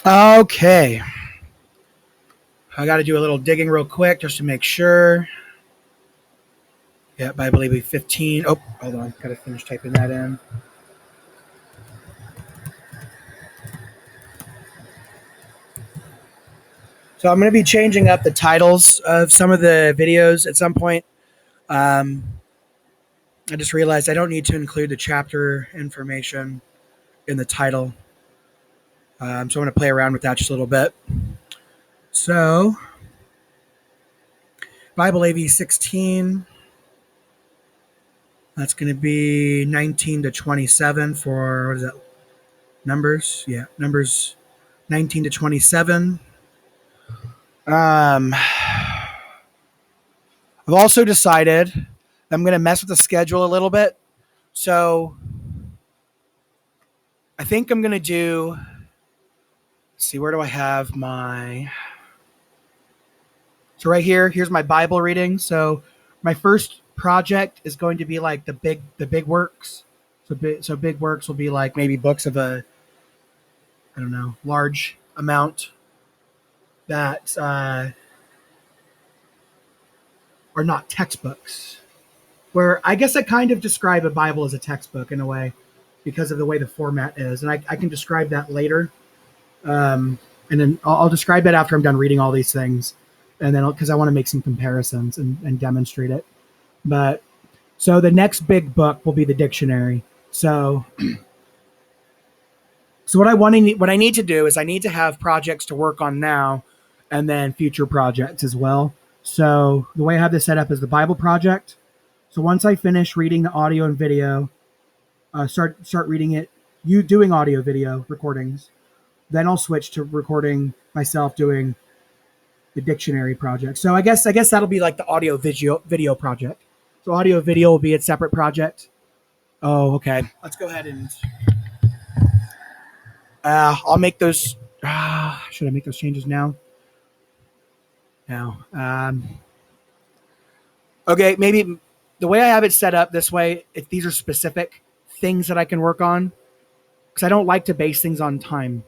Okay. I got to do a little digging real quick just to make sure. Yep, Bible AV15. Oh, hold on. Got to finish typing that in. So I'm going to be changing up the titles of some of the videos at some point. I just realized I don't need to include the chapter information in the title. So I'm going to play around with that just a little bit. So, Bible AV16. That's going to be 19 to 27 for, what is that? Numbers? Yeah, numbers 19 to 27. I've also decided I'm going to mess with the schedule a little bit. So I think I'm going to do, let's see, where do I have my, so right here, here's my Bible reading. So my first project is going to be like the big works. So big works will be like maybe books of a, I don't know, large amount that are not textbooks. Where I guess I kind of describe a Bible as a textbook in a way because of the way the format is. And I can describe that later. And then I'll describe that after I'm done reading all these things. And then because I want to make some comparisons and demonstrate it. But so the next big book will be the dictionary. So what I need to do is I need to have projects to work on now and then future projects as well. So the way I have this set up is the Bible project. So once I finish reading the audio and video, start reading it, you doing audio video recordings, then I'll switch to recording myself doing the dictionary project. So I guess that'll be like the audio video project. So audio video will be a separate project. Oh, okay. Let's go ahead and I'll make those. Should I make those changes now? No. Okay, maybe the way I have it set up this way, if these are specific things that I can work on, because I don't like to base things on time,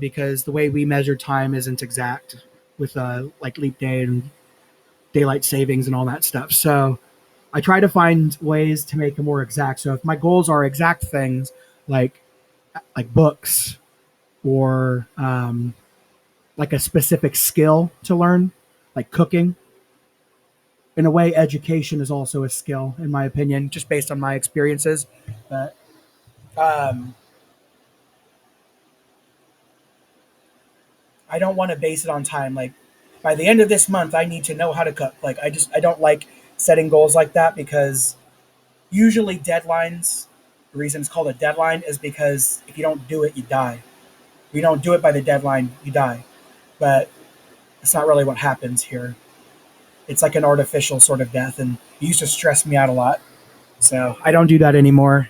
because the way we measure time isn't exact with like leap day and daylight savings and all that stuff. So I try to find ways to make it more exact. So if my goals are exact things like books or like a specific skill to learn, like cooking. In a way, education is also a skill, in my opinion, just based on my experiences. But I don't want to base it on time. Like by the end of this month, I need to know how to cook. Like I don't like setting goals like that because usually deadlines, the reason it's called a deadline is because if you don't do it, you die. If you don't do it by the deadline, you die. But it's not really what happens here. It's like an artificial sort of death, and it used to stress me out a lot. So I don't do that anymore.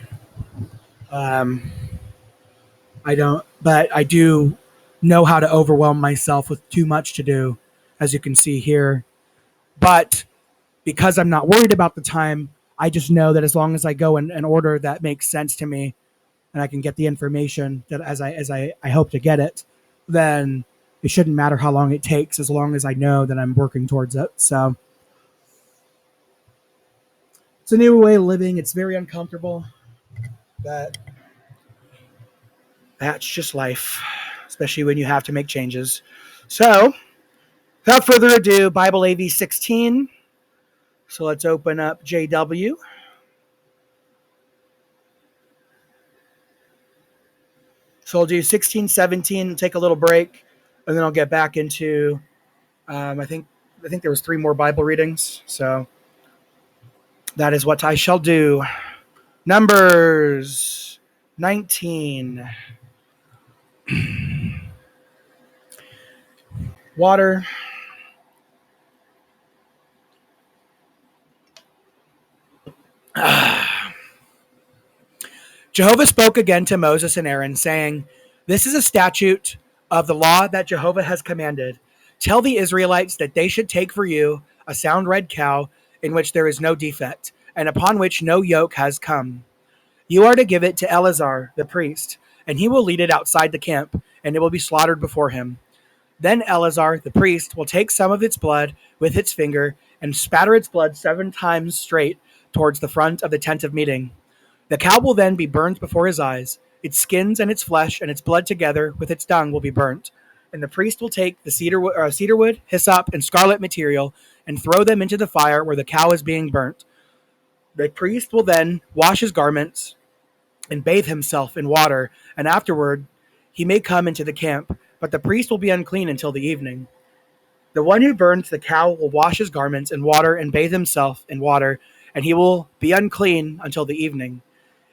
I don't, but I do know how to overwhelm myself with too much to do, as you can see here. But because I'm not worried about the time, I just know that as long as I go in an order that makes sense to me, and I can get the information that as I hope to get it, then it shouldn't matter how long it takes as long as I know that I'm working towards it. So it's a new way of living. It's very uncomfortable, but that's just life, especially when you have to make changes. So without further ado, Bible AV16. So let's open up JW. So I'll do 16, 17, take a little break, and then I'll get back into, I think there was 3 more Bible readings. So that is what I shall do. Numbers 19. Water. Jehovah spoke again to Moses and Aaron, saying, "This is a statute of the law that Jehovah has commanded. Tell the Israelites that they should take for you a sound red cow in which there is no defect, and upon which no yoke has come. You are to give it to Eleazar, the priest, and he will lead it outside the camp, and it will be slaughtered before him. Then Eleazar, the priest, will take some of its blood with its finger and spatter its blood 7 times straight towards the front of the tent of meeting. The cow will then be burnt before his eyes. Its skins and its flesh and its blood together with its dung will be burnt. And the priest will take the cedar wood, hyssop, and scarlet material and throw them into the fire where the cow is being burnt. The priest will then wash his garments and bathe himself in water, and afterward he may come into the camp, but the priest will be unclean until the evening. The one who burns the cow will wash his garments in water and bathe himself in water, and he will be unclean until the evening.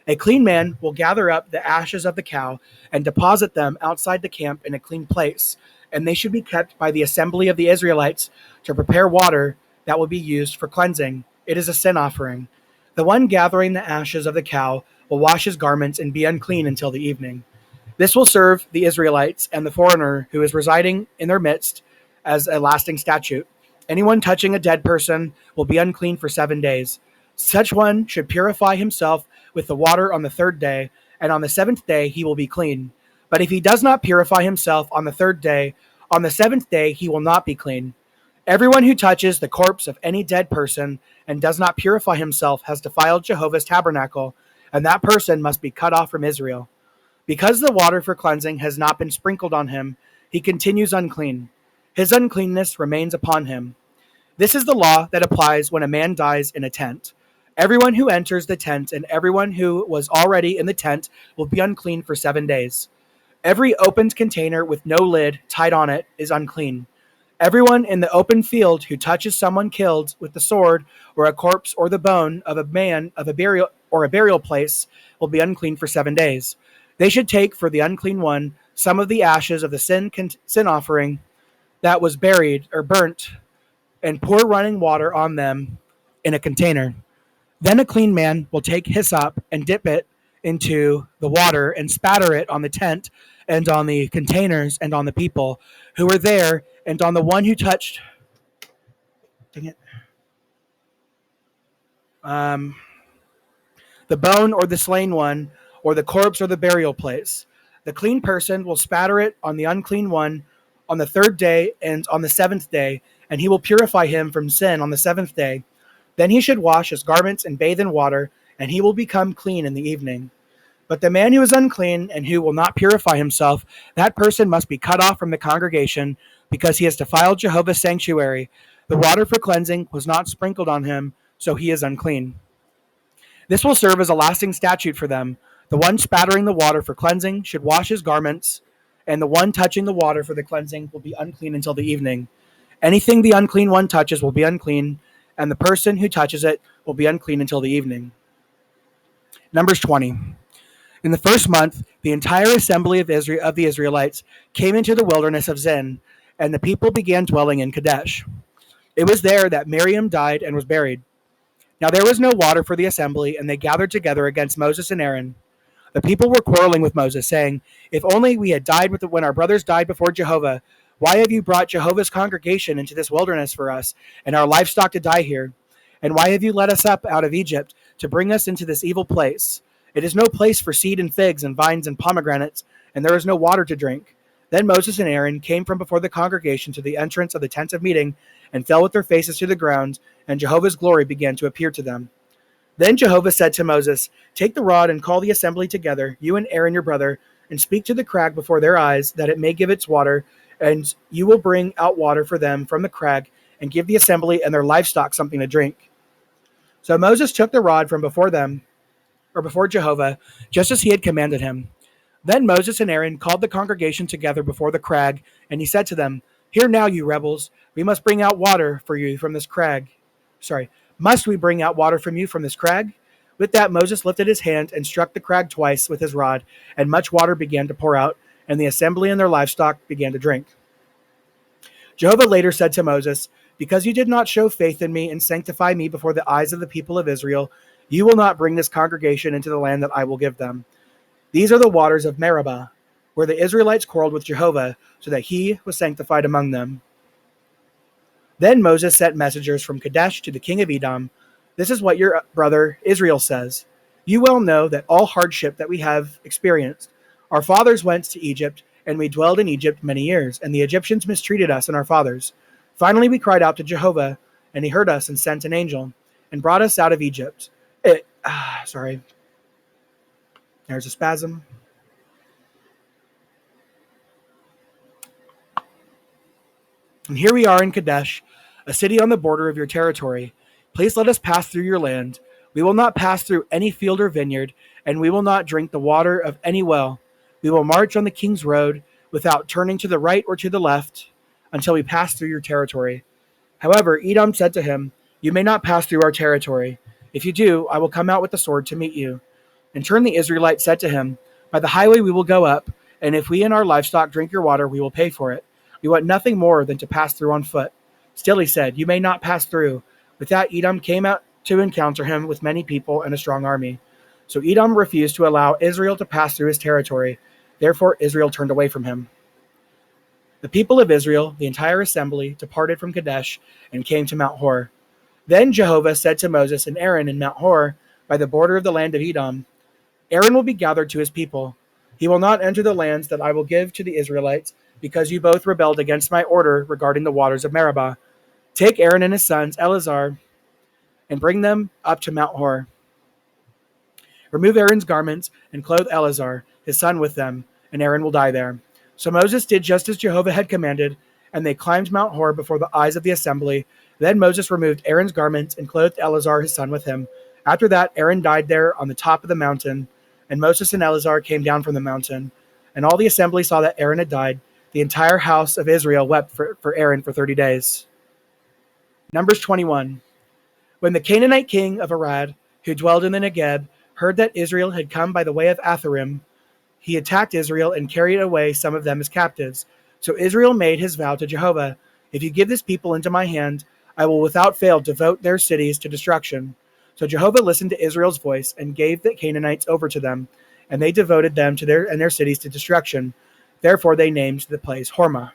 A clean man will gather up the ashes of the cow and deposit them outside the camp in a clean place, and they should be kept by the assembly of the Israelites to prepare water that will be used for cleansing. It is a sin offering. The one gathering the ashes of the cow will wash his garments and be unclean until the evening. This will serve the Israelites and the foreigner who is residing in their midst as a lasting statute. Anyone touching a dead person will be unclean for 7 days. Such one should purify himself with the water on the 3rd day, and on the 7th day he will be clean. But if he does not purify himself on the 3rd day, on the 7th day he will not be clean. Everyone who touches the corpse of any dead person and does not purify himself has defiled Jehovah's tabernacle, and that person must be cut off from Israel. Because the water for cleansing has not been sprinkled on him, he continues unclean. His uncleanness remains upon him. This is the law that applies when a man dies in a tent. Everyone who enters the tent and everyone who was already in the tent will be unclean for 7 days. Every opened container with no lid tied on it is unclean. Everyone in the open field who touches someone killed with the sword or a corpse or the bone of a man of a burial place will be unclean for 7 days. They should take for the unclean one some of the ashes of the sin offering that was buried or burnt and pour running water on them in a container. Then a clean man will take hyssop and dip it into the water and spatter it on the tent and on the containers and on the people who were there and on the one who touched the bone or the slain one or the corpse or the burial place. The clean person will spatter it on the unclean one on the 3rd day and on the 7th day, and he will purify him from sin on the 7th day. Then he should wash his garments and bathe in water, and he will become clean in the evening. But the man who is unclean and who will not purify himself, that person must be cut off from the congregation, because he has defiled Jehovah's sanctuary. The water for cleansing was not sprinkled on him, so he is unclean. This will serve as a lasting statute for them. The one spattering the water for cleansing should wash his garments, and the one touching the water for the cleansing will be unclean until the evening. Anything the unclean one touches will be unclean, and the person who touches it will be unclean until the evening. Numbers 20. In the 1st month, the entire assembly of the Israelites came into the wilderness of Zin, and the people began dwelling in Kadesh. It was there that Miriam died and was buried. Now there was no water for the assembly, and they gathered together against Moses and Aaron. The people were quarreling with Moses, saying, "If only we had died when our brothers died before Jehovah. Why have you brought Jehovah's congregation into this wilderness for us, and our livestock to die here? And why have you led us up out of Egypt to bring us into this evil place? It is no place for seed and figs and vines and pomegranates, and there is no water to drink." Then Moses and Aaron came from before the congregation to the entrance of the tent of meeting and fell with their faces to the ground, and Jehovah's glory began to appear to them. Then Jehovah said to Moses, "Take the rod and call the assembly together, you and Aaron your brother, and speak to the crag before their eyes, that it may give its water, and you will bring out water for them from the crag, and give the assembly and their livestock something to drink." So Moses took the rod from before them, or before Jehovah, just as he had commanded him. Then Moses and Aaron called the congregation together before the crag, and he said to them, "Hear now, you rebels, we must bring out water for you from this crag. Must we bring out water from you from this crag?" With that, Moses lifted his hand and struck the crag twice with his rod, and much water began to pour out, and the assembly and their livestock began to drink. Jehovah later said to Moses, "Because you did not show faith in me and sanctify me before the eyes of the people of Israel, you will not bring this congregation into the land that I will give them. These are the waters of Meribah, where the Israelites quarreled with Jehovah, so that he was sanctified among them." Then Moses sent messengers from Kadesh to the king of Edom. "This is what your brother Israel says. You well know that all hardship that we have experienced. Our fathers went to Egypt, and we dwelled in Egypt many years, and the Egyptians mistreated us and our fathers. Finally we cried out to Jehovah, and he heard us and sent an angel, and brought us out of Egypt. Sorry, there's a spasm. And here we are in Kadesh, a city on the border of your territory. Please let us pass through your land. We will not pass through any field or vineyard, and we will not drink the water of any well. We will march on the king's road without turning to the right or to the left until we pass through your territory. However, Edom said to him, You may not pass through our territory. If you do, I will come out with the sword to meet you. In turn, the Israelites said to him, By the highway we will go up, and if we and our livestock drink your water, we will pay for it. We want nothing more than to pass through on foot. Still he said, You may not pass through. With that, Edom came out to encounter him with many people and a strong army. So Edom refused to allow Israel to pass through his territory. Therefore Israel turned away from him. The people of Israel, the entire assembly, departed from Kadesh and came to Mount Hor. Then Jehovah said to Moses and Aaron in Mount Hor, by the border of the land of Edom, Aaron will be gathered to his people. He will not enter the lands that I will give to the Israelites, because you both rebelled against my order regarding the waters of Meribah. Take Aaron and his sons, Eleazar, and bring them up to Mount Hor. Remove Aaron's garments and clothe Eleazar, his son, with them, and Aaron will die there. So Moses did just as Jehovah had commanded, and they climbed Mount Hor before the eyes of the assembly. Then Moses removed Aaron's garments and clothed Eleazar, his son, with him. After that, Aaron died there on the top of the mountain, and Moses and Eleazar came down from the mountain. And all the assembly saw that Aaron had died. The entire house of Israel wept for Aaron for 30 days. Numbers 21. When the Canaanite king of Arad, who dwelled in the Negeb, heard that Israel had come by the way of Atharim, he attacked Israel and carried away some of them as captives. So Israel made his vow to Jehovah, If you give this people into my hand, I will without fail devote their cities to destruction. So Jehovah listened to Israel's voice and gave the Canaanites over to them, and they devoted them to their cities to destruction. Therefore they named the place Hormah.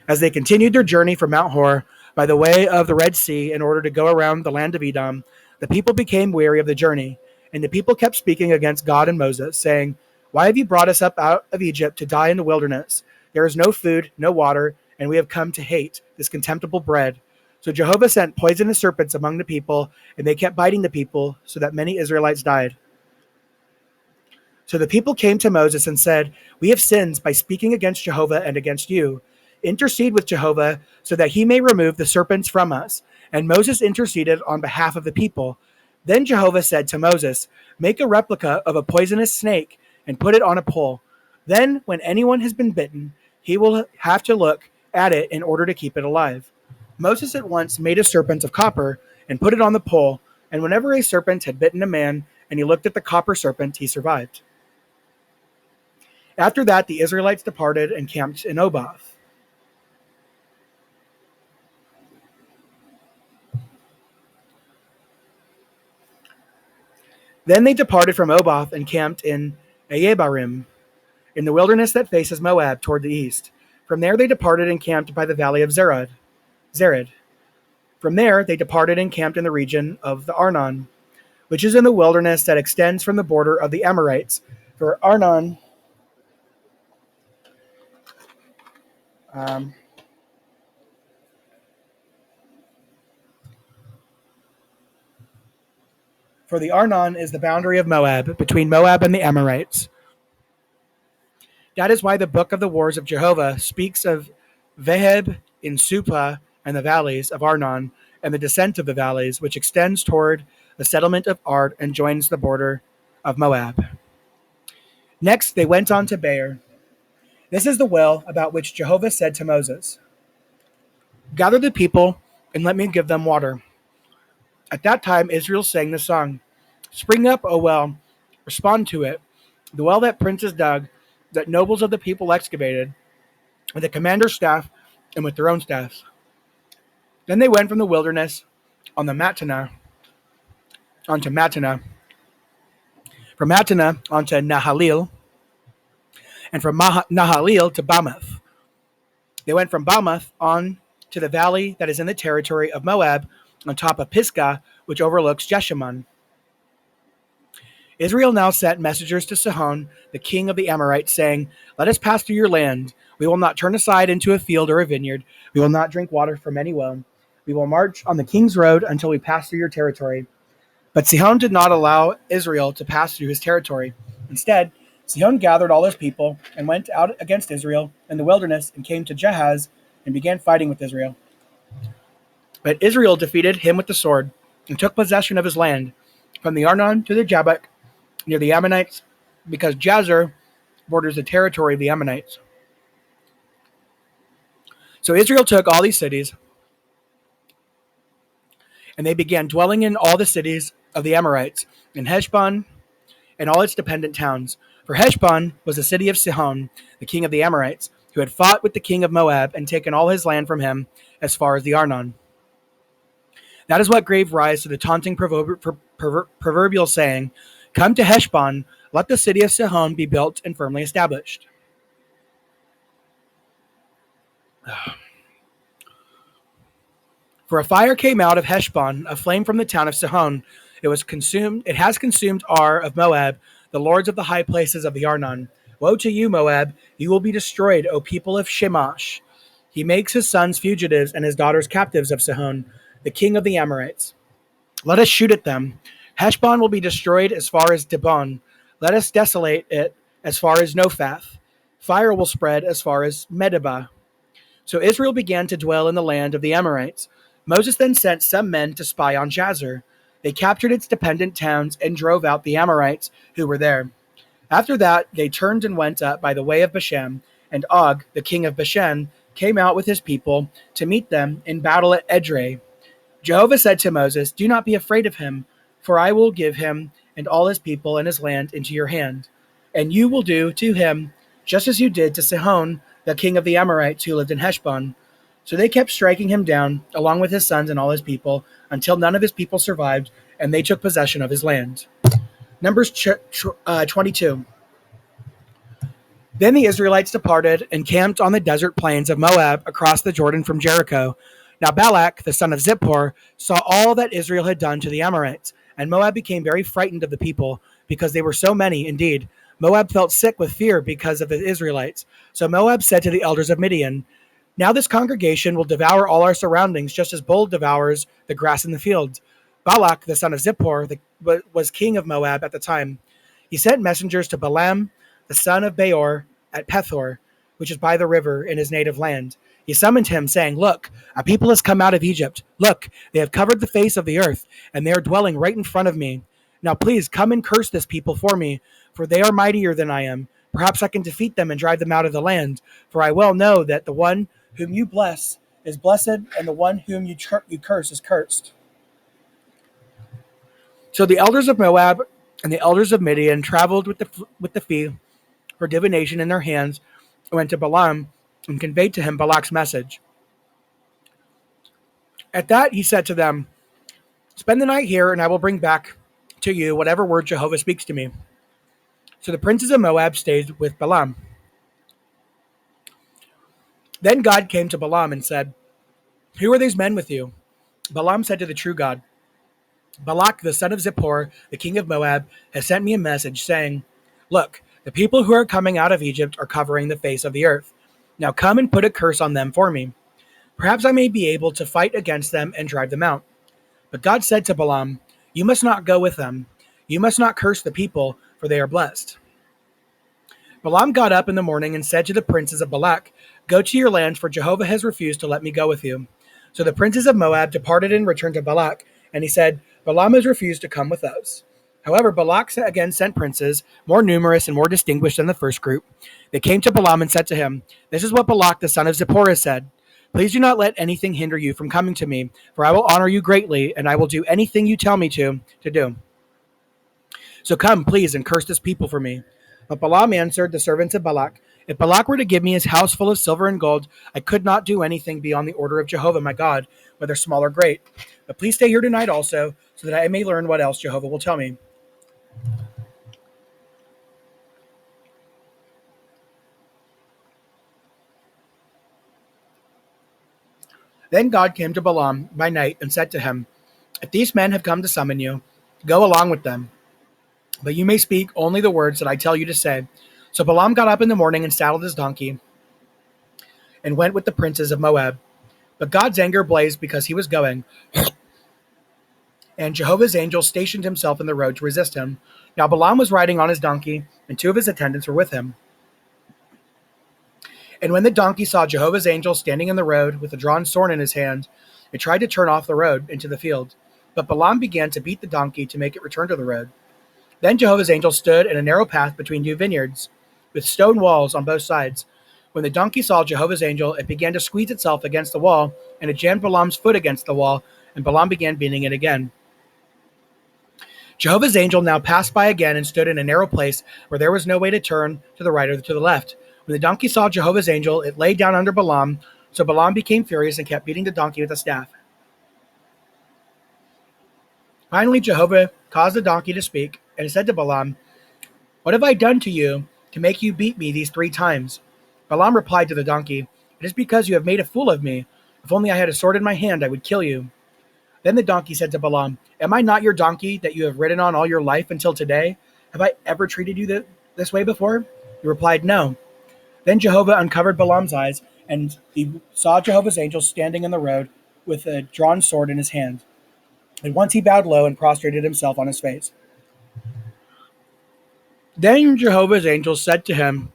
As they continued their journey from Mount Hor by the way of the Red Sea in order to go around the land of Edom, the people became weary of the journey, and the people kept speaking against God and Moses, saying, Why have you brought us up out of Egypt to die in the wilderness? There is no food, no water, and we have come to hate this contemptible bread. So Jehovah sent poisonous serpents among the people, and they kept biting the people, so that many Israelites died. So the people came to Moses and said, We have sinned by speaking against Jehovah and against you. Intercede with Jehovah so that he may remove the serpents from us. And Moses interceded on behalf of the people. Then Jehovah said to Moses, Make a replica of a poisonous snake and put it on a pole. Then when anyone has been bitten, he will have to look at it in order to keep it alive. Moses at once made a serpent of copper and put it on the pole. And whenever a serpent had bitten a man and he looked at the copper serpent, he survived. After that, the Israelites departed and camped in Oboth. Then they departed from Oboth and camped in Ayebarim, in the wilderness that faces Moab toward the east. From there they departed and camped by the valley of Zered. From there they departed and camped in the region of the Arnon, which is in the wilderness that extends from the border of the Amorites. For Arnon For the Arnon is the boundary of Moab, between Moab and the Amorites. That is why the book of the wars of Jehovah speaks of Veheb in Supah and the valleys of Arnon, and the descent of the valleys, which extends toward the settlement of Ard and joins the border of Moab. Next, they went on to Beer. This is the well about which Jehovah said to Moses, Gather the people and let me give them water. At that time, Israel sang the song, Spring up, O well, respond to it, the well that princes dug, that nobles of the people excavated, with the commander's staff and with their own staffs. Then they went from the wilderness on the Mattanah, onto Mattanah, from Mattanah onto Nahalil, and from Nahalil to Bamoth. They went from Bamoth on to the valley that is in the territory of Moab, on top of Pisgah, which overlooks Jeshimon. Israel now sent messengers to Sihon, the king of the Amorites, saying, "Let us pass through your land. We will not turn aside into a field or a vineyard. We will not drink water from any well. We will march on the king's road until we pass through your territory." But Sihon did not allow Israel to pass through his territory. Instead, Sihon gathered all his people and went out against Israel in the wilderness and came to Jahaz and began fighting with Israel. But Israel defeated him with the sword and took possession of his land, from the Arnon to the Jabbok, near the Ammonites, because Jazer borders the territory of the Ammonites. So Israel took all these cities, and they began dwelling in all the cities of the Amorites, in Heshbon and all its dependent towns. For Heshbon was the city of Sihon, the king of the Amorites, who had fought with the king of Moab and taken all his land from him as far as the Arnon. That is what gave rise to the taunting proverbial saying, "Come to Heshbon, let the city of Sihon be built and firmly established." For a fire came out of Heshbon, a flame from the town of Sihon. It has consumed Ar of Moab, the lords of the high places of the Arnon. Woe to you, Moab! You will be destroyed, O people of Shemash. He makes his sons fugitives and his daughters captives of Sihon, the king of the Amorites. Let us shoot at them. Heshbon will be destroyed as far as Dibon. Let us desolate it as far as Nophath. Fire will spread as far as Medeba. So Israel began to dwell in the land of the Amorites. Moses then sent some men to spy on Jazer. They captured its dependent towns and drove out the Amorites who were there. After that, they turned and went up by the way of Bashan, and Og, the king of Bashan, came out with his people to meet them in battle at Edrei. Jehovah said to Moses, "Do not be afraid of him, for I will give him and all his people and his land into your hand. And you will do to him just as you did to Sihon, the king of the Amorites who lived in Heshbon." So they kept striking him down, along with his sons and all his people, until none of his people survived, and they took possession of his land. Numbers 22. Then the Israelites departed and camped on the desert plains of Moab across the Jordan from Jericho. Now Balak, the son of Zippor, saw all that Israel had done to the Amorites, and Moab became very frightened of the people, because they were so many indeed. Moab felt sick with fear because of the Israelites. So Moab said to the elders of Midian, "Now this congregation will devour all our surroundings, just as bull devours the grass in the fields." Balak, the son of Zippor, was king of Moab at the time. He sent messengers to Balaam, the son of Beor, at Pethor, which is by the river in his native land. He summoned him, saying, "Look, a people has come out of Egypt. Look, they have covered the face of the earth, and they are dwelling right in front of me. Now please come and curse this people for me, for they are mightier than I am. Perhaps I can defeat them and drive them out of the land. For I well know that the one whom you bless is blessed, and the one whom you curse is cursed." So the elders of Moab and the elders of Midian traveled with the fee for divination in their hands, and went to Balaam and conveyed to him Balak's message. At that he said to them, "Spend the night here, and I will bring back to you whatever word Jehovah speaks to me." So the princes of Moab stayed with Balaam. Then God came to Balaam and said, "Who are these men with you?" Balaam said to the true God, "Balak, the son of Zippor, the king of Moab, has sent me a message, saying, 'Look, the people who are coming out of Egypt are covering the face of the earth. Now come and put a curse on them for me. Perhaps I may be able to fight against them and drive them out.' But God said to Balaam, 'You must not go with them. You must not curse the people, for they are blessed.' Balaam got up in the morning and said to the princes of Balak, 'Go to your land, for Jehovah has refused to let me go with you.' So the princes of Moab departed and returned to Balak, and he said, 'Balaam has refused to come with us.' However, Balak again sent princes, more numerous and more distinguished than the first group. They came to Balaam and said to him, 'This is what Balak the son of Zippor has said. Please do not let anything hinder you from coming to me, for I will honor you greatly, and I will do anything you tell me to do. So come, please, and curse this people for me.' But Balaam answered the servants of Balak, 'If Balak were to give me his house full of silver and gold, I could not do anything beyond the order of Jehovah my God, whether small or great. But please stay here tonight also, so that I may learn what else Jehovah will tell me.' Then God came to Balaam by night and said to him, 'If these men have come to summon you, go along with them. but you may speak only the words that I tell you to say. So Balaam got up in the morning and saddled his donkey and went with the princes of Moab. But God's anger blazed because he was going, and Jehovah's angel stationed himself in the road to resist him. Now Balaam was riding on his donkey, and two of his attendants were with him. And when the donkey saw Jehovah's angel standing in the road with a drawn sword in his hand, it tried to turn off the road into the field. But Balaam began to beat the donkey to make it return to the road. Then Jehovah's angel stood in a narrow path between two vineyards, with stone walls on both sides. When the donkey saw Jehovah's angel, it began to squeeze itself against the wall, and it jammed Balaam's foot against the wall, and Balaam began beating it again. Jehovah's angel now passed by again and stood in a narrow place where there was no way to turn to the right or to the left. When the donkey saw Jehovah's angel, it lay down under Balaam, so Balaam became furious and kept beating the donkey with a staff. Finally, Jehovah caused the donkey to speak, and said to Balaam, "What have I done to you to make you beat me these 3 times?" Balaam replied to the donkey, "It is because you have made a fool of me. If only I had a sword in my hand, I would kill you." Then the donkey said to Balaam, "Am I not your donkey that you have ridden on all your life until today? Have I ever treated you this way before?" He replied, "No." Then Jehovah uncovered Balaam's eyes, and he saw Jehovah's angel standing in the road with a drawn sword in his hand. At once he bowed low and prostrated himself on his face. Then Jehovah's angel said to him,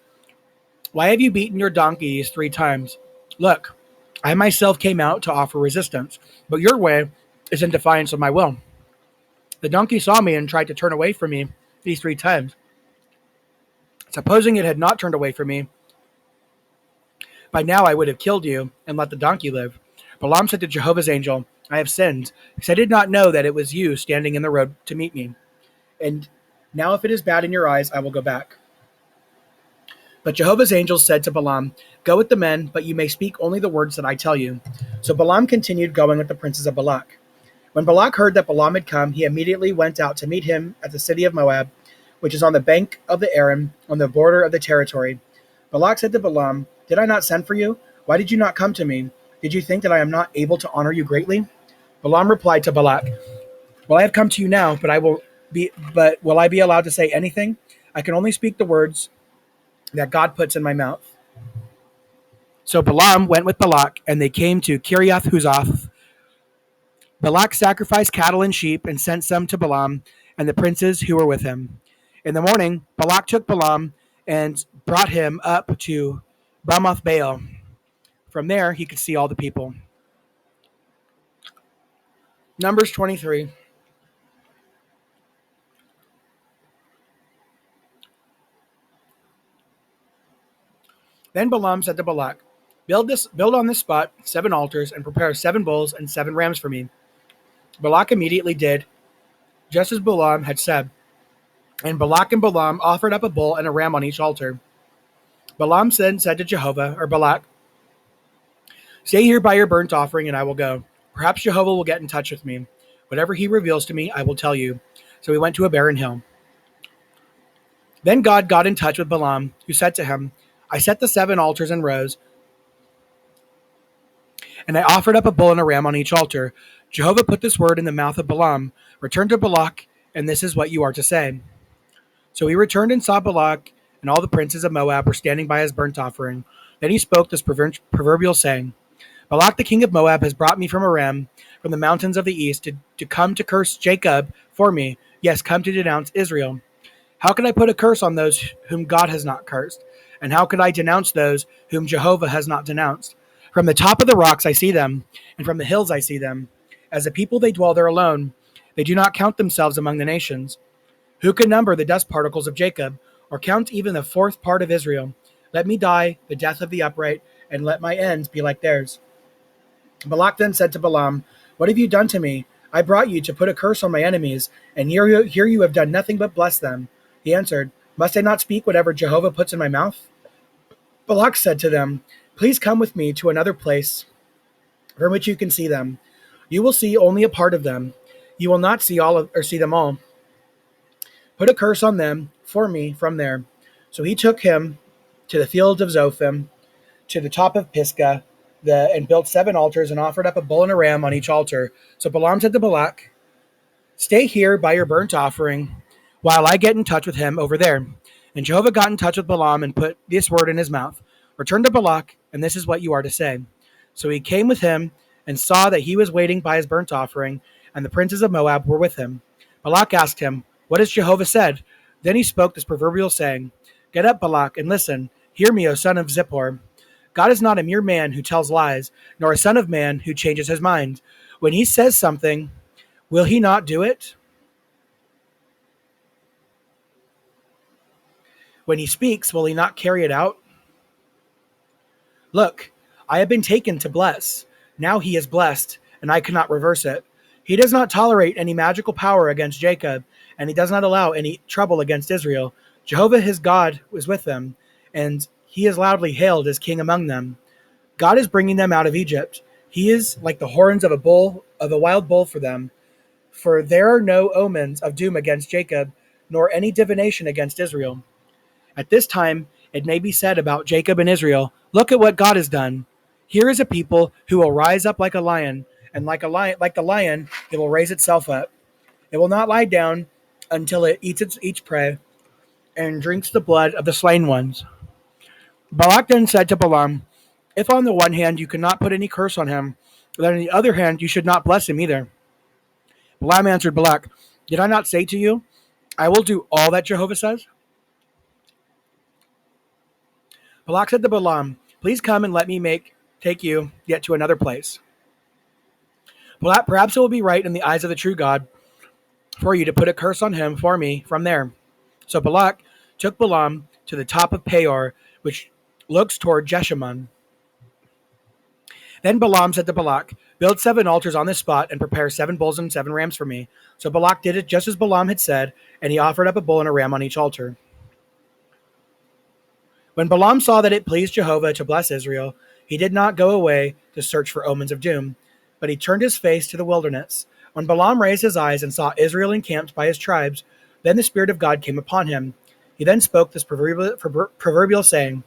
"Why have you beaten your donkey these 3 times? Look, I myself came out to offer resistance, but your way is in defiance of my will. The donkey saw me and tried to turn away from me these 3 times. Supposing it had not turned away from me, by now I would have killed you and let the donkey live." Balaam said to Jehovah's angel, "I have sinned, because I did not know that it was you standing in the road to meet me. And now if it is bad in your eyes, I will go back." But Jehovah's angel said to Balaam, "Go with the men, but you may speak only the words that I tell you." So Balaam continued going with the princes of Balak. When Balak heard that Balaam had come, he immediately went out to meet him at the city of Moab, which is on the bank of the Aram, on the border of the territory. Balak said to Balaam, "Did I not send for you? Why did you not come to me? Did you think that I am not able to honor you greatly?" Balaam replied to Balak, "Well, I have come to you now, but will I be allowed to say anything? I can only speak the words that God puts in my mouth." So Balaam went with Balak, and they came to Kiriath Huzoth. Balak sacrificed cattle and sheep and sent some to Balaam and the princes who were with him. In the morning, Balak took Balaam and brought him up to Bamoth Baal. From there, he could see all the people. Numbers 23. Then Balaam said to Balak, build on this spot 7 altars and prepare 7 bulls and 7 rams for me." Balak immediately did just as Balaam had said. And Balak and Balaam offered up a bull and a ram on each altar. Balaam then said to Balak, "Stay here by your burnt offering, and I will go. Perhaps Jehovah will get in touch with me. Whatever he reveals to me, I will tell you." So he went to a barren hill. Then God got in touch with Balaam, who said to him, "I set the 7 altars in rows, and I offered up a bull and a ram on each altar." Jehovah put this word in the mouth of Balaam, "Return to Balak, and this is what you are to say." So he returned and saw Balak, and all the princes of Moab were standing by his burnt offering. Then he spoke this proverbial saying, "Balak the king of Moab has brought me from Aram, from the mountains of the east, to come to curse Jacob for me. Yes, come to denounce Israel. How can I put a curse on those whom God has not cursed? And how could I denounce those whom Jehovah has not denounced? From the top of the rocks I see them, and from the hills I see them. As a people they dwell there alone. They do not count themselves among the nations. Who can number the dust particles of Jacob, or count even the 4th part of Israel? Let me die the death of the upright, and let my end be like theirs." Balak then said to Balaam, "What have you done to me? I brought you to put a curse on my enemies, and here you have done nothing but bless them." He answered, "Must I not speak whatever Jehovah puts in my mouth?" Balak said to them, "Please come with me to another place from which you can see them. You will see only a part of them. You will not see see them all. Put a curse on them for me from there." So he took him to the field of Zophim, to the top of Pisgah, and built 7 altars and offered up a bull and a ram on each altar. So Balaam said to Balak, "Stay here by your burnt offering. while I get in touch with him over there. And Jehovah got in touch with Balaam and put this word in his mouth. Return to Balak, and this is what you are to say. So he came with him and saw that he was waiting by his burnt offering, and the princes of Moab were with him. Balak asked him, what has Jehovah said? Then he spoke this proverbial saying, Get up, Balak, and listen. Hear me, O son of Zippor. God is not a mere man who tells lies, nor a son of man who changes his mind. When he says something, will he not do it? When he speaks, will he not carry it out? Look, I have been taken to bless. Now he is blessed, and I cannot reverse it. He does not tolerate any magical power against Jacob, and he does not allow any trouble against Israel. Jehovah his God was with them, and he is loudly hailed as king among them. God is bringing them out of Egypt. He is like the horns of a wild bull for them. For there are no omens of doom against Jacob, nor any divination against Israel. At this time, it may be said about Jacob and Israel, look at what God has done. Here is a people who will rise up like a lion, and like the lion, it will raise itself up. It will not lie down until it eats each prey and drinks the blood of the slain ones. Balak then said to Balaam, if on the one hand you cannot put any curse on him, then on the other hand you should not bless him either. Balaam answered Balak, did I not say to you, I will do all that Jehovah says? Balak said to Balaam, please come and let me take you yet to another place. Balak, perhaps it will be right in the eyes of the true God for you to put a curse on him for me from there. So Balak took Balaam to the top of Peor, which looks toward Jeshimon. Then Balaam said to Balak, build 7 altars on this spot and prepare 7 bulls and 7 rams for me. So Balak did it just as Balaam had said, and he offered up a bull and a ram on each altar. When Balaam saw that it pleased Jehovah to bless Israel, he did not go away to search for omens of doom, but he turned his face to the wilderness. When Balaam raised his eyes and saw Israel encamped by his tribes, then the Spirit of God came upon him. He then spoke this proverbial saying,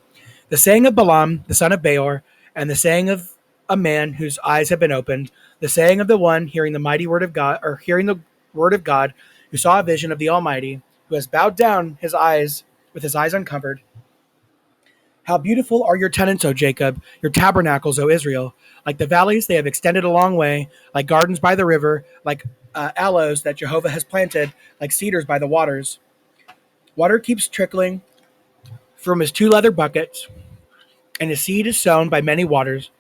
the saying of Balaam, the son of Beor, and the saying of a man whose eyes have been opened, the saying of the one hearing the mighty word of God, or hearing the word of God, who saw a vision of the Almighty, who has bowed down his eyes with his eyes uncovered. How beautiful are your tenants, O Jacob, your tabernacles, O Israel. Like the valleys, they have extended a long way, like gardens by the river, like aloes that Jehovah has planted, like cedars by the waters. Water keeps trickling from his 2 leather buckets, and his seed is sown by many waters.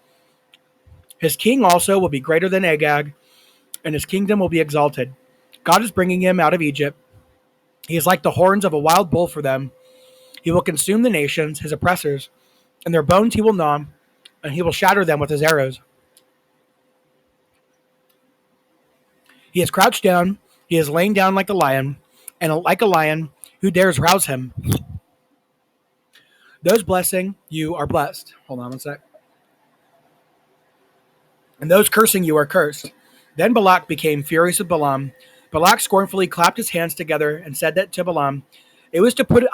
His king also will be greater than Agag, and his kingdom will be exalted. God is bringing him out of Egypt. He is like the horns of a wild bull for them. He will consume the nations, his oppressors, and their bones he will gnaw, and he will shatter them with his arrows. He has crouched down, he has lain down like a lion, and like a lion, who dares rouse him? Those blessing you are blessed. Hold on one sec. And those cursing you are cursed. Then Balak became furious with Balaam. Balak scornfully clapped his hands together and said that to Balaam, It was to put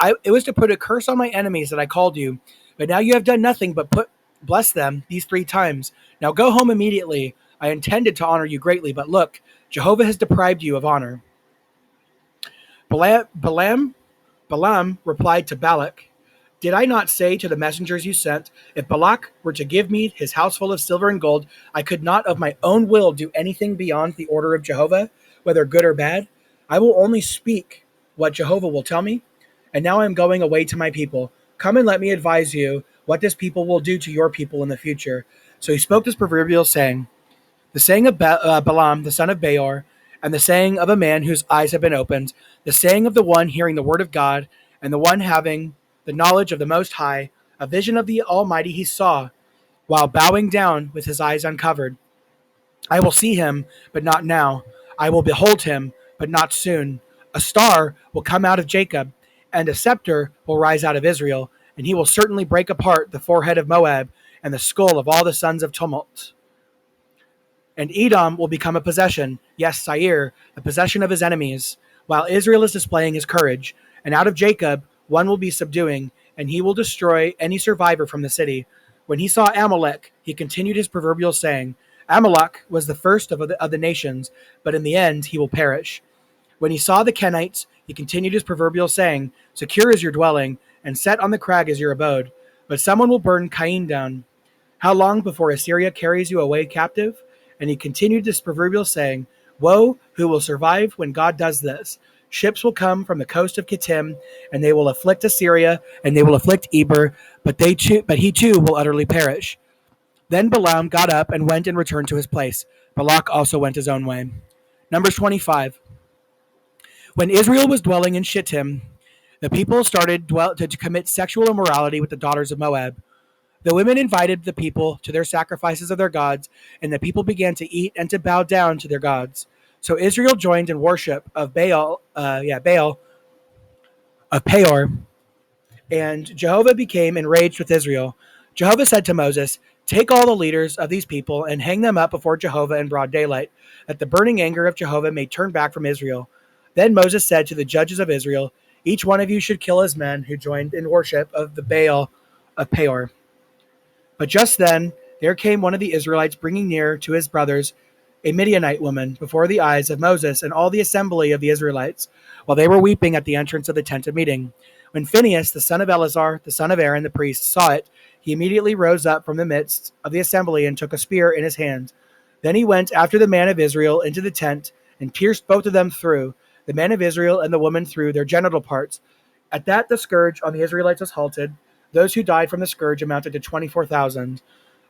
a curse on my enemies that I called you, but now you have done nothing but bless them these 3 times. Now go home immediately. I intended to honor you greatly, but look, Jehovah has deprived you of honor. Balaam replied to Balak, did I not say to the messengers you sent, if Balak were to give me his house full of silver and gold, I could not of my own will do anything beyond the order of Jehovah, whether good or bad? I will only speak what Jehovah will tell me. And now I am going away to my people. Come and let me advise you what this people will do to your people in the future. So he spoke this proverbial saying, the saying of Balaam, the son of Beor, and the saying of a man whose eyes have been opened, the saying of the one hearing the word of God, and the one having the knowledge of the Most High, a vision of the Almighty he saw, while bowing down with his eyes uncovered. I will see him, but not now. I will behold him, but not soon. A star will come out of Jacob, and a scepter will rise out of Israel, and he will certainly break apart the forehead of Moab and the skull of all the sons of tumult. And Edom will become a possession, yes, Seir, the possession of his enemies, while Israel is displaying his courage. And out of Jacob one will be subduing, and he will destroy any survivor from the city. When he saw Amalek, he continued his proverbial saying, Amalek was the first of the nations, but in the end he will perish. When he saw the Kenites, he continued his proverbial saying, "Secure is your dwelling, and set on the crag is your abode. But someone will burn Cain down. How long before Assyria carries you away captive?" And he continued this proverbial saying, "Woe, who will survive when God does this? Ships will come from the coast of Kittim, and they will afflict Assyria, and they will afflict Eber, but he too will utterly perish." Then Balaam got up and went and returned to his place. Balak also went his own way. Numbers 25. When Israel was dwelling in Shittim, the people started to commit sexual immorality with the daughters of Moab. The women invited the people to their sacrifices of their gods, and the people began to eat and to bow down to their gods. So Israel joined in worship of Baal of Peor, and Jehovah became enraged with Israel. Jehovah said to Moses, "Take all the leaders of these people and hang them up before Jehovah in broad daylight, that the burning anger of Jehovah may turn back from Israel." Then Moses said to the judges of Israel, "Each one of you should kill his men who joined in worship of the Baal of Peor." But just then there came one of the Israelites bringing near to his brothers a Midianite woman before the eyes of Moses and all the assembly of the Israelites, while they were weeping at the entrance of the tent of meeting. When Phinehas, the son of Eleazar, the son of Aaron the priest, saw it, he immediately rose up from the midst of the assembly and took a spear in his hand. Then he went after the man of Israel into the tent and pierced both of them through, the man of Israel and the woman through their genital parts. At that the scourge on the Israelites was halted. Those who died from the scourge amounted to 24,000.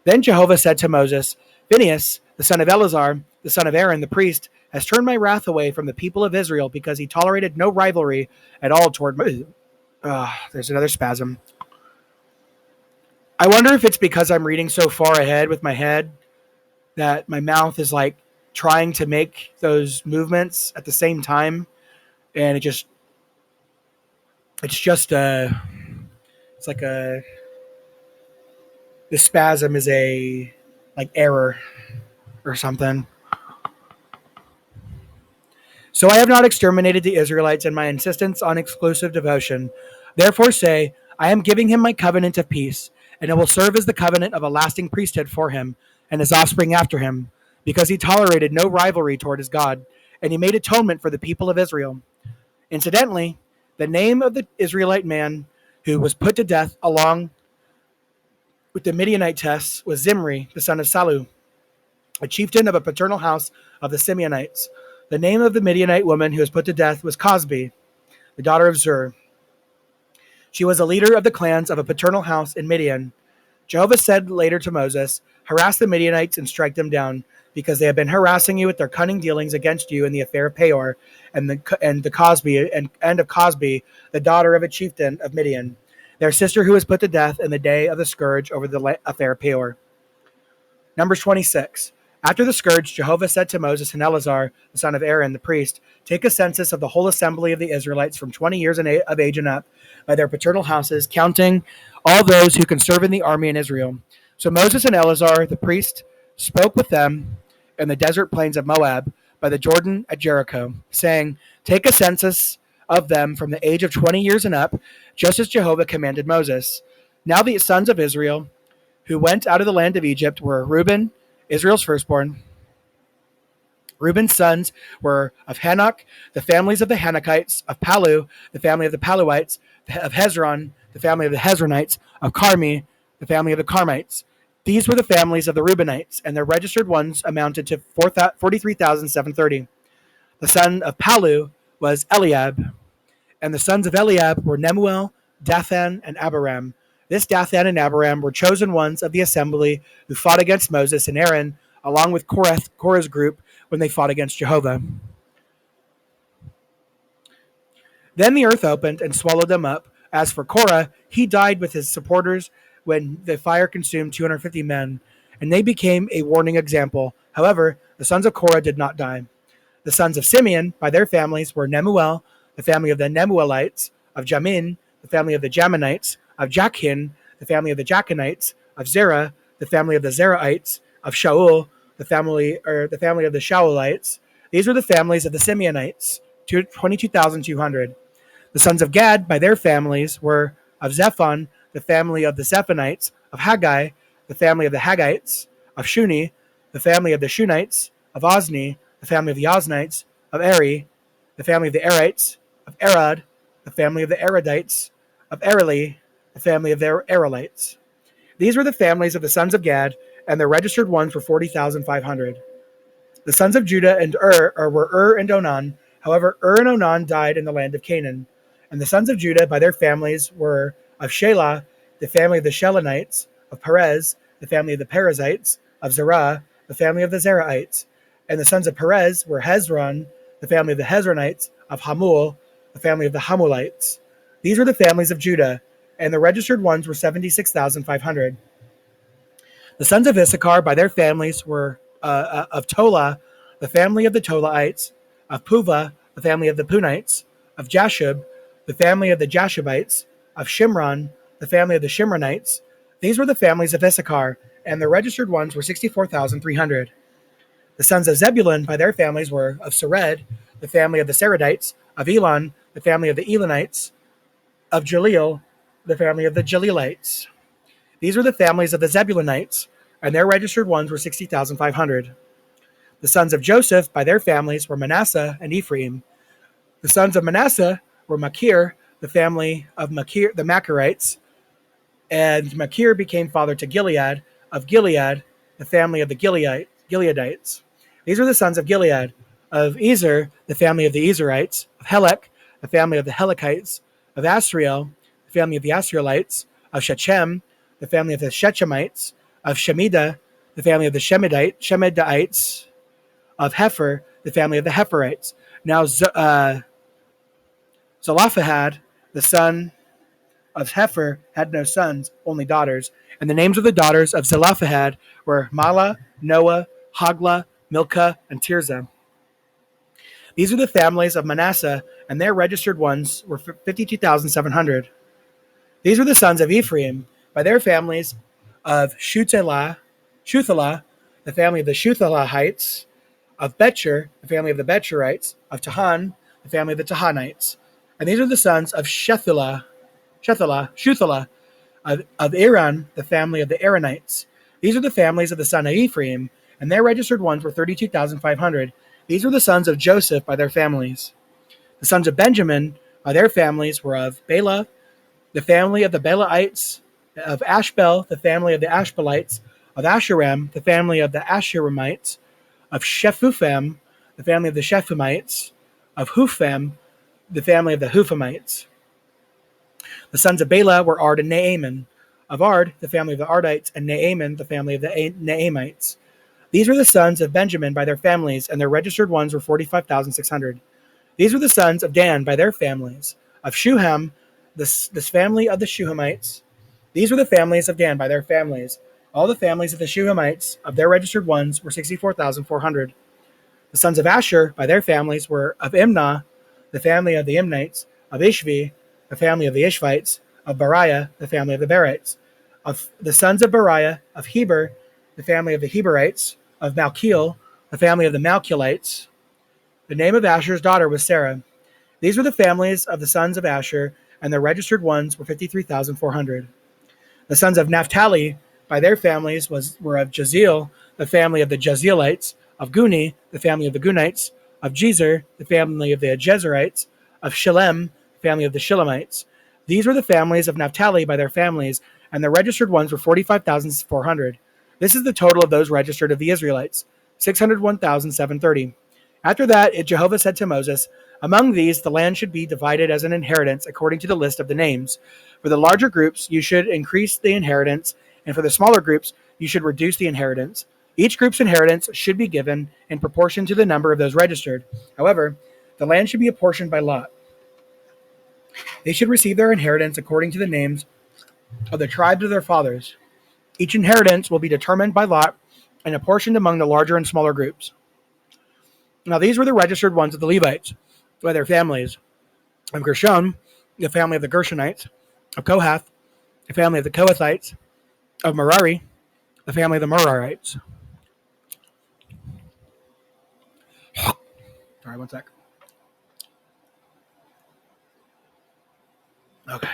Then Jehovah said to Moses, "Phinehas, the son of Eleazar, the son of Aaron the priest, has turned my wrath away from the people of Israel because he tolerated no rivalry at all toward me." There's another spasm. I wonder if it's because I'm reading so far ahead with my head that my mouth is like trying to make those movements at the same time, and it's just it's like a the spasm is a like error or something. So I have not exterminated the Israelites in my insistence on exclusive devotion. Therefore say, I am giving him my covenant of peace, and it will serve as the covenant of a lasting priesthood for him and his offspring after him, because he tolerated no rivalry toward his God, and he made atonement for the people of Israel. Incidentally, the name of the Israelite man who was put to death along with the Midianites was Zimri, the son of Salu, a chieftain of a paternal house of the Simeonites. The name of the Midianite woman who was put to death was Cosbi, the daughter of Zur. She was a leader of the clans of a paternal house in Midian. Jehovah said later to Moses, "Harass the Midianites and strike them down, because they have been harassing you with their cunning dealings against you in the affair of Peor and the Cosbi and of Cosbi, the daughter of a chieftain of Midian, their sister who was put to death in the day of the scourge over the affair of Peor." Numbers 26. After the scourge, Jehovah said to Moses and Eleazar, the son of Aaron, the priest, "Take a census of the whole assembly of the Israelites from 20 years of age and up, by their paternal houses, counting all those who can serve in the army in Israel." So Moses and Eleazar, the priest, spoke with them in the desert plains of Moab, by the Jordan at Jericho, saying, "Take a census of them from the age of 20 years and up, just as Jehovah commanded Moses." Now the sons of Israel who went out of the land of Egypt were Reuben, Israel's firstborn. Reuben's sons were of Hanok, the families of the Hanokites; of Palu, the family of the Paluites; of Hezron, the family of the Hezronites; of Carmi, the family of the Carmites. These were the families of the Reubenites, and their registered ones amounted to 43,730. The son of Palu was Eliab, and the sons of Eliab were Nemuel, Dathan, and Abiram. This Dathan and Abiram were chosen ones of the assembly who fought against Moses and Aaron, along with Korah's group, when they fought against Jehovah. Then the earth opened and swallowed them up. As for Korah, he died with his supporters when the fire consumed 250 men, and they became a warning example. However, the sons of Korah did not die. The sons of Simeon, by their families, were Nemuel, the family of the Nemuelites; of Jamin, the family of the Jaminites; of Jachin, the family of the Jachinites; of Zerah, the family of the Zerahites; of Shaul, the family of the Shaulites. These were the families of the Simeonites, 22,200. The sons of Gad, by their families, were of Zephon, the family of the Zephonites; of Haggai, the family of the Haggites; of Shuni, the family of the Shunites; of Ozni, the family of the Oznites; of Eri, the family of the Erites, of Arad, the family of the Aradites, of Areli, the family of the Arelites. These were the families of the sons of Gad, and their registered ones were 40,500. The sons of Judah and were and Onan. However, and Onan died in the land of Canaan. And the sons of Judah by their families were of Shelah, the family of the Shelonites, of Perez, the family of the Perizzites, of Zerah, the family of the Zerahites. And the sons of Perez were Hezron, the family of the Hezronites, of Hamul, the family of the Hamulites. These were the families of Judah, and the registered ones were 76,500. The sons of Issachar by their families were of Tola, the family of the Tolaites, of Puvah, the family of the Punites, of Jashub, the family of the Jashubites, of Shimron, the family of the Shimronites. These were the families of Issachar, and the registered ones were 64,300. The sons of Zebulun by their families were of Sered, the family of the Seredites, of Elon, the family of the Elonites, of Jaleel, the family of the Jaleelites. These were the families of the Zebulunites, and their registered ones were 60,500. The sons of Joseph by their families were Manasseh and Ephraim. The sons of Manasseh were Machir, the family of Machir, the Machirites, and Machir became father to Gilead, of Gilead, the family of the Gileadites. These were the sons of Gilead, of Ezer, the family of the Ezerites, of Helek, the family of the Helekites, of Asriel, the family of the Asrielites, of Shechem, the family of the Shechemites, of Shemida, the family of the Shemidaites, of Hefer, the family of the Heferites. Now Zelophehad, the son of Hefer, had no sons, only daughters. And the names of the daughters of Zelophehad were Mala, Noah, Hagla, Milcah, and Tirzah. These are the families of Manasseh, and their registered ones were 52,700. These were the sons of Ephraim, by their families of Shuthelah, the family of the Shuthelahites, of Betcher, the family of the Betcherites, of Tahan, the family of the Tahanites. And these are the sons of Shuthelah, of Iran, the family of the Aaronites. These are the families of the son of Ephraim, and their registered ones were 32,500. These were the sons of Joseph by their families. The sons of Benjamin by their families were of Bela, the family of the Belaites, of Ashbel, the family of the Ashbelites, of Asherim, the family of the Asherimites, of Shephufam, the family of the Shephumites, of Hufam, the family of the Hufamites. The sons of Bela were Ard and Naaman, of Ard, the family of the Ardites, and Naaman, the family of the Naamites. These were the sons of Benjamin by their families, and their registered ones were 45,600. These were the sons of Dan by their families, of Shuham, this family of the Shuhamites. These were the families of Dan by their families. All the families of the Shuhamites, of their registered ones, were 64,400. The sons of Asher by their families were of Imnah, the family of the Imnites, of Ishvi, the family of the Ishvites, of Bariah, the family of the Barites. Of the sons of Bariah, of Heber, the family of the Heberites, of Malchiel, the family of the Malchielites. The name of Asher's daughter was Sarah. These were the families of the sons of Asher, and their registered ones were 53,400. The sons of Naphtali, by their families, were of Jaziel, the family of the Jazielites, of Guni, the family of the Gunites, of Jezer, the family of the Jezerites, of Shillem, the family of the Shillemites. These were the families of Naphtali by their families, and the registered ones were 45,400. This is the total of those registered of the Israelites, 601,730. After that, Jehovah said to Moses, "Among these, the land should be divided as an inheritance according to the list of the names. For the larger groups, you should increase the inheritance, and for the smaller groups, you should reduce the inheritance. Each group's inheritance should be given in proportion to the number of those registered. However, the land should be apportioned by lot. They should receive their inheritance according to the names of the tribes of their fathers. Each inheritance will be determined by lot and apportioned among the larger and smaller groups." Now these were the registered ones of the Levites, by their families: of Gershon, the family of the Gershonites; of Kohath, the family of the Kohathites; of Merari, the family of the Merarites. Sorry, one sec. Okay.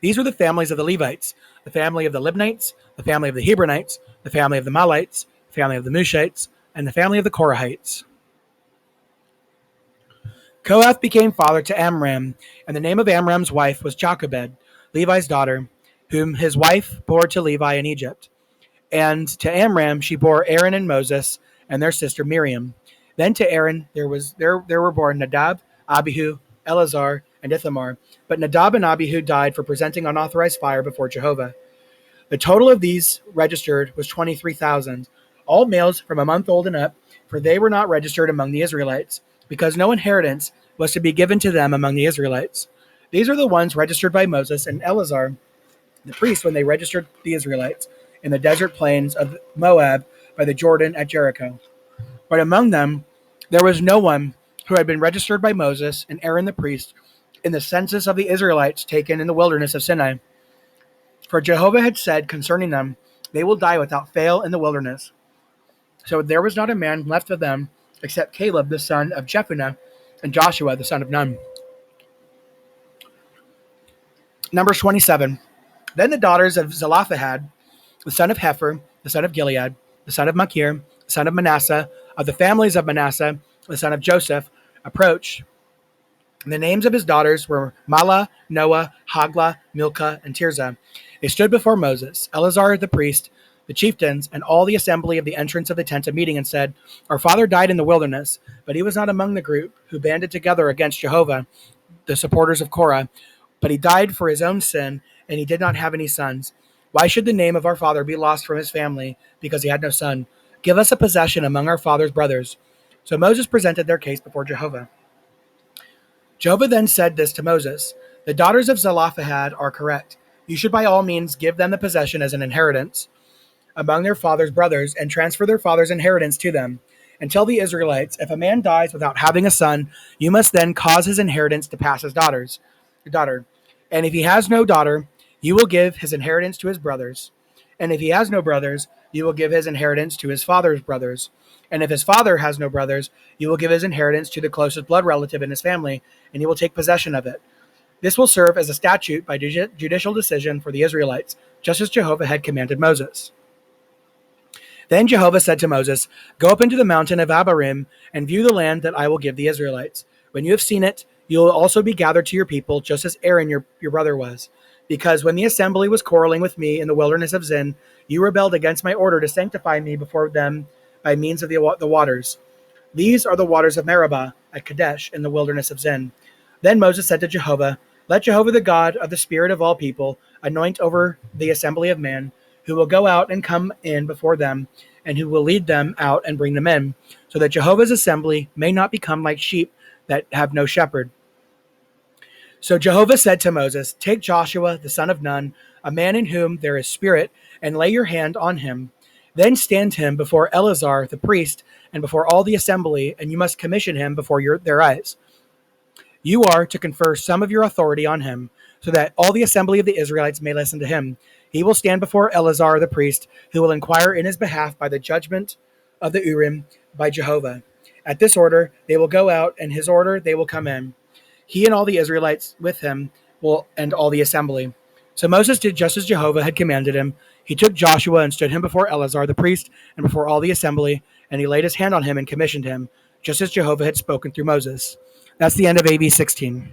These were the families of the Levites: the family of the Libnites, the family of the Hebronites, the family of the Malites, the family of the Mushites, and the family of the Korahites. Kohath became father to Amram, and the name of Amram's wife was Jochebed, Levi's daughter, whom his wife bore to Levi in Egypt. And to Amram she bore Aaron and Moses and their sister Miriam. Then to Aaron there were born Nadab, Abihu, Eleazar, and Ithamar. But Nadab and Abihu died for presenting unauthorized fire before Jehovah. The total of these registered was 23,000, all males from a month old and up, for they were not registered among the Israelites, because no inheritance was to be given to them among the Israelites. These are the ones registered by Moses and Eleazar, the priest, when they registered the Israelites in the desert plains of Moab by the Jordan at Jericho. But among them there was no one who had been registered by Moses and Aaron the priest in the census of the Israelites taken in the wilderness of Sinai. For Jehovah had said concerning them, they will die without fail in the wilderness. So there was not a man left of them except Caleb the son of Jephunneh and Joshua the son of Nun. Numbers 27. Then the daughters of Zelophehad, the son of Hepher, the son of Gilead, the son of Machir, the son of Manasseh, of the families of Manasseh, the son of Joseph, approached. And the names of his daughters were Mahlah, Noah, Haglah, Milcah, and Tirzah. They stood before Moses, Eleazar the priest, the chieftains, and all the assembly of the entrance of the tent of meeting, and said, Our father died in the wilderness, but he was not among the group who banded together against Jehovah, the supporters of Korah, but he died for his own sin, and he did not have any sons. Why should the name of our father be lost from his family, because he had no son? Give us a possession among our father's brothers. So Moses presented their case before Jehovah. Jehovah then said this to Moses, The daughters of Zelophehad are correct. You should by all means give them the possession as an inheritance among their father's brothers, and transfer their father's inheritance to them. And tell the Israelites, if a man dies without having a son, you must then cause his inheritance to pass his daughter. And if he has no daughter, you will give his inheritance to his brothers. And if he has no brothers, you will give his inheritance to his father's brothers. And if his father has no brothers, you will give his inheritance to the closest blood relative in his family, and he will take possession of it. This will serve as a statute by judicial decision for the Israelites, just as Jehovah had commanded Moses. Then Jehovah said to Moses, Go up into the mountain of Abarim and view the land that I will give the Israelites. When you have seen it, you will also be gathered to your people, just as Aaron your brother was. Because when the assembly was quarreling with me in the wilderness of Zin, you rebelled against my order to sanctify me before them by means of the waters. These are the waters of Meribah at Kadesh in the wilderness of Zin. Then Moses said to Jehovah, Let Jehovah the God of the spirit of all people anoint over the assembly of man, who will go out and come in before them, and who will lead them out and bring them in, so that Jehovah's assembly may not become like sheep that have no shepherd. So Jehovah said to Moses, Take Joshua the son of Nun, a man in whom there is spirit, and lay your hand on him. Then stand him before Eleazar the priest, and before all the assembly, and you must commission him before their eyes. You are to confer some of your authority on him, so that all the assembly of the Israelites may listen to him. He will stand before Eleazar the priest, who will inquire in his behalf by the judgment of the Urim by Jehovah. At this order they will go out, and his order they will come in. He and all the Israelites with him and all the assembly. So Moses did just as Jehovah had commanded him. He took Joshua and stood him before Eleazar the priest and before all the assembly, and he laid his hand on him and commissioned him, just as Jehovah had spoken through Moses. That's the end of AV16.